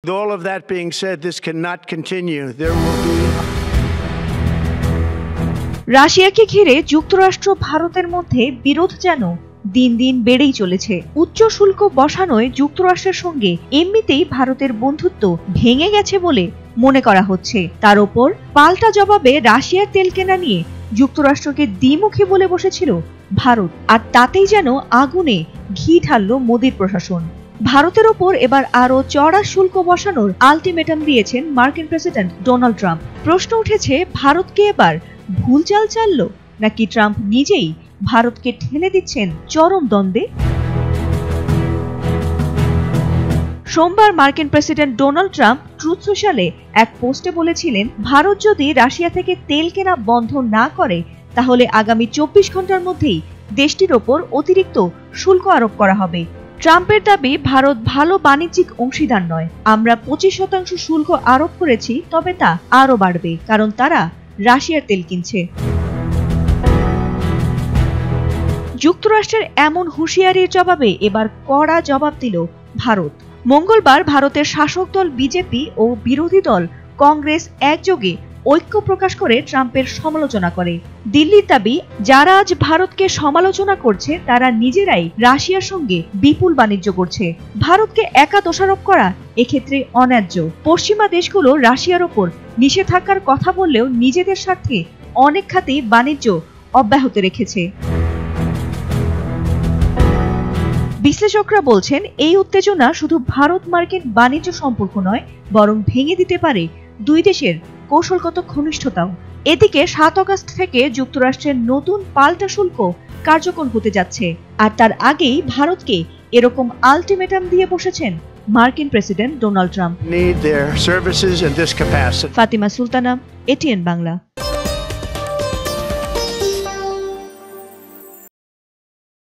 With all of that being said, this cannot continue. There will be রাশিয়াকে ঘিরে যুক্তরাষ্ট্র ভারতের মধ্যে বিরোধ যেন দিন দিন বেড়েই চলেছে। উচ্চ শুল্ক বসানোয় যুক্তরাষ্ট্রের সঙ্গে এমনিতেই ভারতের বন্ধুত্ব ভেঙে গেছে বলে মনে করা হচ্ছে। তার ওপর পাল্টা জবাবে রাশিয়ার তেল কেনা নিয়ে যুক্তরাষ্ট্রকে দ্বিমুখী বলে বসেছিল ভারত, আর তাতেই যেন আগুনে ঘি ঢালল মোদীর প্রশাসন। ভারতের ওপর এবার আরো চড়া শুল্ক বসানোর আলটিমেটাম দিয়েছেন মার্কিন প্রেসিডেন্ট ডোনাল্ড ট্রাম্প। প্রশ্ন উঠেছে, ভারতকে এবার ভুল চাল চাললো, নাকি ট্রাম্প নিজেই ভারতকে ঠেলে দিচ্ছেন চরম দ্বন্দ্বে? সোমবার মার্কিন প্রেসিডেন্ট ডোনাল্ড ট্রাম্প ট্রুথ সোশ্যালে এক পোস্টে বলেছিলেন, ভারত যদি রাশিয়া থেকে তেল কেনা বন্ধ না করে তাহলে আগামী 24 ঘন্টার মধ্যেই দেশটির ওপর অতিরিক্ত শুল্ক আরোপ করা হবে। ট্রাম্পের দাবি, ভারত ভালো বাণিজ্যিক অংশীদার নয়। আমরা 25% শুল্ক আরোপ করেছি, তবে তা আরও বাড়বে, কারণ তারা রাশিয়ার তেল কিনছে। যুক্তরাষ্ট্রের এমন হুঁশিয়ারির জবাবে এবার কড়া জবাব দিল ভারত। মঙ্গলবার ভারতের শাসক দল বিজেপি ও বিরোধী দল কংগ্রেস একযোগে ঐক্য প্রকাশ করে ট্রাম্পের সমালোচনা করে। দিল্লির দাবি, যারা আজ ভারতকে সমালোচনা করছে তারা নিজেরাই রাশিয়ার সঙ্গে বিপুল বাণিজ্য করছে। ভারতকে একা দোষারোপ করা এক্ষেত্রে অন্যায্য। পশ্চিমা দেশগুলো রাশিয়ার ওপর নিষেধাজ্ঞার কথা বললেও নিজেদের স্বার্থে অনেক খাতেই বাণিজ্য অব্যাহত রেখেছে। বিশ্লেষকরা বলছেন, এই উত্তেজনা শুধু ভারত মার্কিন বাণিজ্য সম্পর্ক নয়, বরং ভেঙে দিতে পারে দুই দেশের কৌশলগত ঘনিষ্ঠতাও। এদিকে 7 আগস্ট থেকে যুক্তরাষ্ট্রের নতুন পাল্টা শুল্ক কার্যকর হতে যাচ্ছে, আর তার আগেই ভারতকে এরকম আলটিমেটাম দিয়ে বসেছেন মার্কিন president Donald Trump. need their services in this capacity. Fatima Sultana, ATN Bangla.